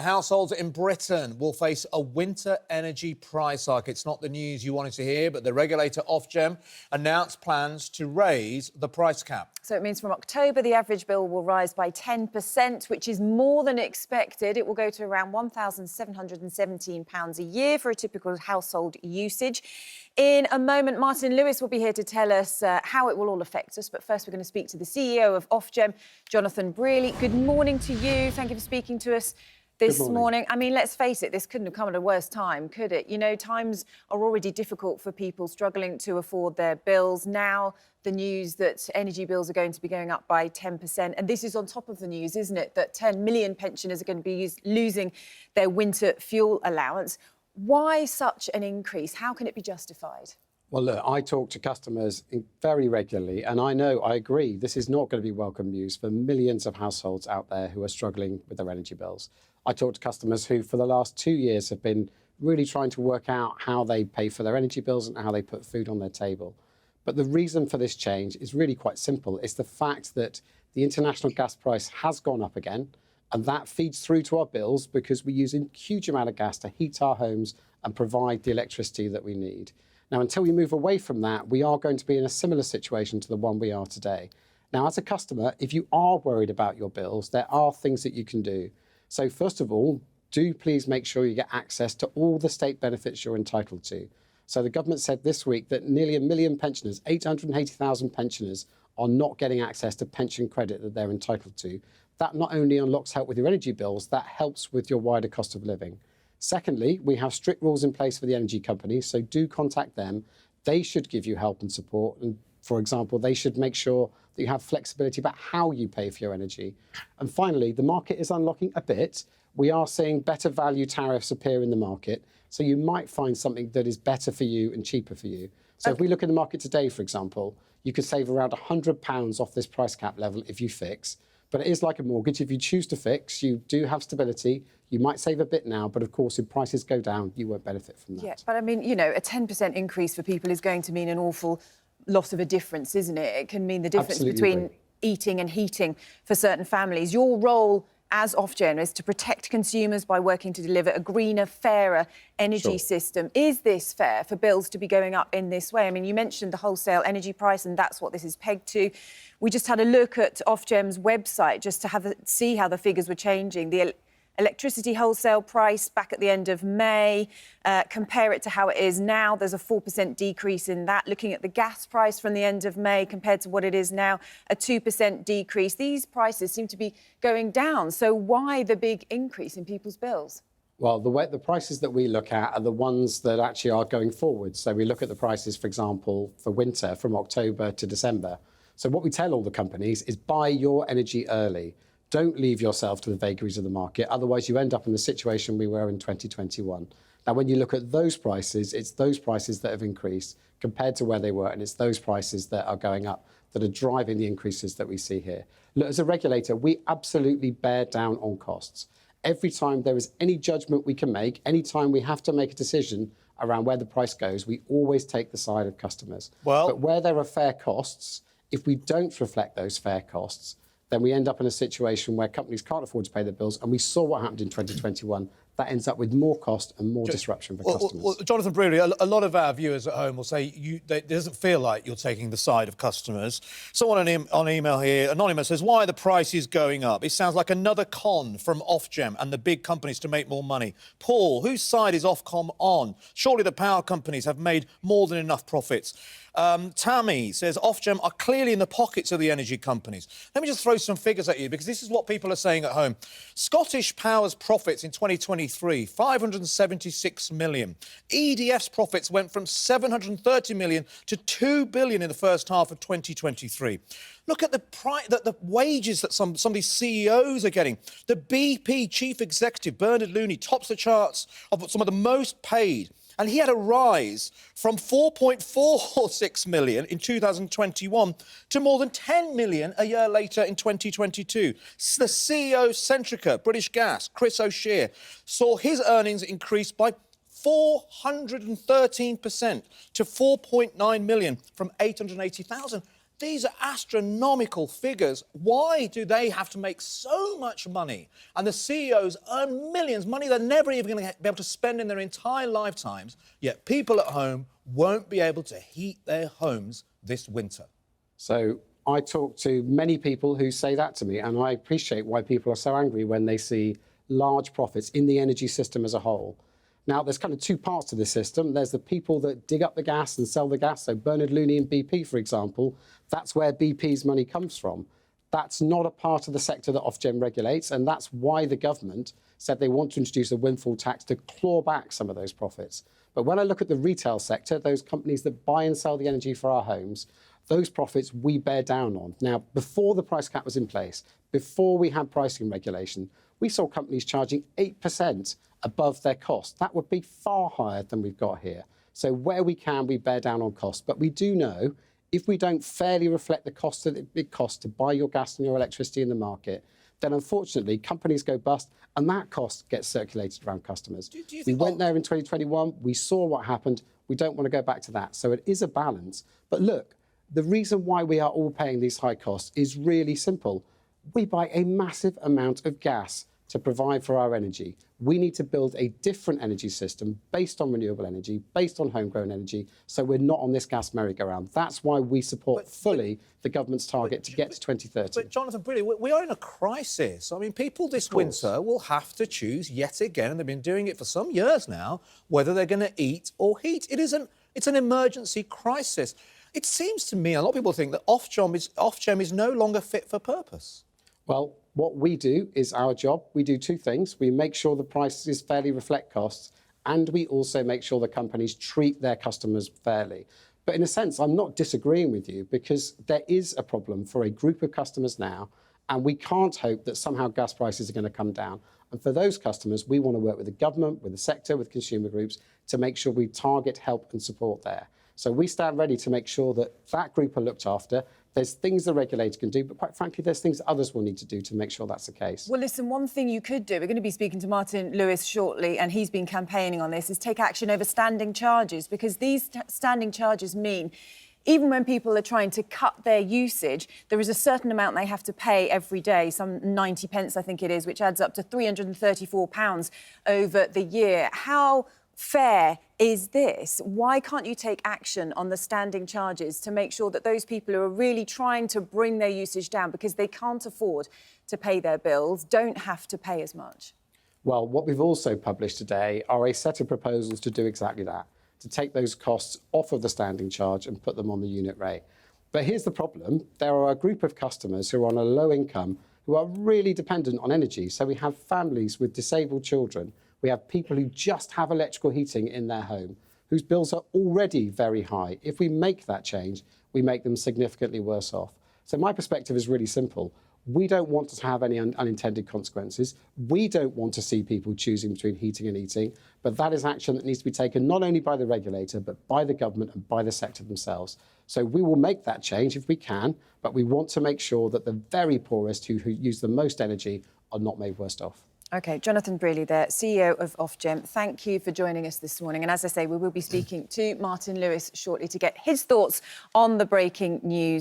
Households in Britain will face a winter energy price hike. It's not the news you wanted to hear, but the regulator Ofgem announced plans to raise the price cap. So it means from October, the average bill will rise by 10%, which is more than expected. It will go to around £1,717 a year for a typical household usage. In a moment, Martin Lewis will be here to tell us how it will all affect us. But first, we're going to speak to the CEO of Ofgem, Jonathan Brearley. Good morning to you. Thank you for speaking to us this morning. I mean, let's face it, this couldn't have come at a worse time, could it? You know, times are already difficult for people struggling to afford their bills. Now, the news that energy bills are going to be going up by 10%. And this is on top of the news, isn't it, that 10 million pensioners are going to be losing their winter fuel allowance. Why such an increase? How can it be justified? Well, look, I talk to customers very regularly, and I agree, this is not going to be welcome news for millions of households out there who are struggling with their energy bills. I talk to customers who, for the last 2 years, have been really trying to work out how they pay for their energy bills and how they put food on their table. But the reason for this change is really quite simple. It's the fact that the international gas price has gone up again, and that feeds through to our bills because we use a huge amount of gas to heat our homes and provide the electricity that we need. Now, until we move away from that, we are going to be in a similar situation to the one we are today. Now, as a customer, if you are worried about your bills, there are things that you can do. So first of all, do please make sure you get access to all the state benefits you're entitled to. So the government said this week that nearly 1 million pensioners, 880,000 pensioners, are not getting access to pension credit that they're entitled to. That not only unlocks help with your energy bills, that helps with your wider cost of living. Secondly, we have strict rules in place for the energy companies, so do contact them. They should give you help and support. And for example, they should make sure that you have flexibility about how you pay for your energy. And finally, the market is unlocking a bit. We are seeing better value tariffs appear in the market, so you might find something that is better for you and cheaper for you. So if we look at the market today, for example, you could save around £100 off this price cap level if you fix. But it is like a mortgage. If you choose to fix, you do have stability. You might save a bit now, but of course, if prices go down, you won't benefit from that. Yeah, but I mean, you know, a 10% increase for people is going to mean an awful lot of a difference, isn't it? It can mean the difference between eating and heating for certain families. Your role as Ofgem is to protect consumers by working to deliver a greener, fairer energy system. Is this fair for bills to be going up in this way? I mean, you mentioned the wholesale energy price, and that's what this is pegged to. We just had a look at Ofgem's website just to see how the figures were changing. The electricity wholesale price back at the end of May, compare it to how it is now. There's a 4% decrease in that. Looking at the gas price from the end of May compared to what it is now, a 2% decrease. These prices seem to be going down. So why the big increase in people's bills? Well, the prices that we look at are the ones that actually are going forward. So we look at the prices, for example, for winter from October to December. So what we tell all the companies is buy your energy early. Don't leave yourself to the vagaries of the market. Otherwise, you end up in the situation we were in 2021. Now, when you look at those prices, it's those prices that have increased compared to where they were, and it's those prices that are going up that are driving the increases that we see here. Look, as a regulator, we absolutely bear down on costs. Every time there is any judgment we can make, any time we have to make a decision around where the price goes, we always take the side of customers. But where there are fair costs, if we don't reflect those fair costs, then we end up in a situation where companies can't afford to pay their bills. And we saw what happened in 2021. That ends up with more cost and more disruption for customers. Well, Jonathan Brearley, a lot of our viewers at home will say it doesn't feel like you're taking the side of customers. Someone on email here, anonymous, says, why are the prices going up? It sounds like another con from Ofgem and the big companies to make more money. Paul, whose side is Ofcom on? Surely the power companies have made more than enough profits. Tammy says Ofgem are clearly in the pockets of the energy companies. Let me just throw some figures at you, because this is what people are saying at home. Scottish Power's profits in 2023, 576 million. EDF's profits went from 730 million to 2 billion in the first half of 2023. Look at the wages that some of these CEOs are getting. The BP chief executive, Bernard Looney, tops the charts of some of the most paid. And he had a rise from 4.46 million in 2021 to more than 10 million a year later in 2022. The CEO of Centrica, British Gas, Chris O'Shea, saw his earnings increase by 413% to 4.9 million from 880,000. These are astronomical figures. Why do they have to make so much money? And the CEOs earn millions, money they're never even going to be able to spend in their entire lifetimes, yet people at home won't be able to heat their homes this winter. So I talk to many people who say that to me, and I appreciate why people are so angry when they see large profits in the energy system as a whole. Now, there's kind of two parts to this system. There's the people that dig up the gas and sell the gas. So Bernard Looney and BP, for example, that's where BP's money comes from. That's not a part of the sector that Ofgem regulates, and that's why the government said they want to introduce a windfall tax to claw back some of those profits. But when I look at the retail sector, those companies that buy and sell the energy for our homes, those profits we bear down on. Now, before the price cap was in place, before we had pricing regulation, we saw companies charging 8% above their cost. That would be far higher than we've got here. So where we can, we bear down on costs. But we do know if we don't fairly reflect the cost that it costs to buy your gas and your electricity in the market, then unfortunately companies go bust and that cost gets circulated around customers. We went there in 2021, we saw what happened. We don't want to go back to that. So it is a balance. But look, the reason why we are all paying these high costs is really simple. We buy a massive amount of gas to provide for our energy. We need to build a different energy system based on renewable energy, based on homegrown energy, so we're not on this gas merry-go-round. That's why we support fully the government's target to get to 2030. But Jonathan Brearley, we are in a crisis. I mean, people this winter will have to choose yet again, and they've been doing it for some years now, whether they're going to eat or heat. It's an emergency crisis. It seems to me, a lot of people think that Ofgem is no longer fit for purpose. Well, what we do is our job. We do two things. We make sure the prices fairly reflect costs, and we also make sure the companies treat their customers fairly. But in a sense, I'm not disagreeing with you because there is a problem for a group of customers now, and we can't hope that somehow gas prices are going to come down. And for those customers, we want to work with the government, with the sector, with consumer groups to make sure we target help and support there. So we stand ready to make sure that that group are looked after. There's things the regulator can do, but quite frankly, there's things others will need to do to make sure that's the case. Well, listen, one thing you could do, we're going to be speaking to Martin Lewis shortly, and he's been campaigning on this, is take action over standing charges, because these standing charges mean even when people are trying to cut their usage, there is a certain amount they have to pay every day, some 90 pence, I think it is, which adds up to £334 over the year. How fair is this? Why can't you take action on the standing charges to make sure that those people who are really trying to bring their usage down because they can't afford to pay their bills don't have to pay as much? Well, what we've also published today are a set of proposals to do exactly that, to take those costs off of the standing charge and put them on the unit rate. But here's the problem. There are a group of customers who are on a low income who are really dependent on energy. So we have families with disabled children. We have people who just have electrical heating in their home, whose bills are already very high. If we make that change, we make them significantly worse off. So my perspective is really simple. We don't want to have any unintended consequences. We don't want to see people choosing between heating and eating, but that is action that needs to be taken not only by the regulator, but by the government and by the sector themselves. So we will make that change if we can, but we want to make sure that the very poorest who use the most energy are not made worse off. OK, Jonathan Brearley there, CEO of Ofgem. Thank you for joining us this morning. And as I say, we will be speaking to Martin Lewis shortly to get his thoughts on the breaking news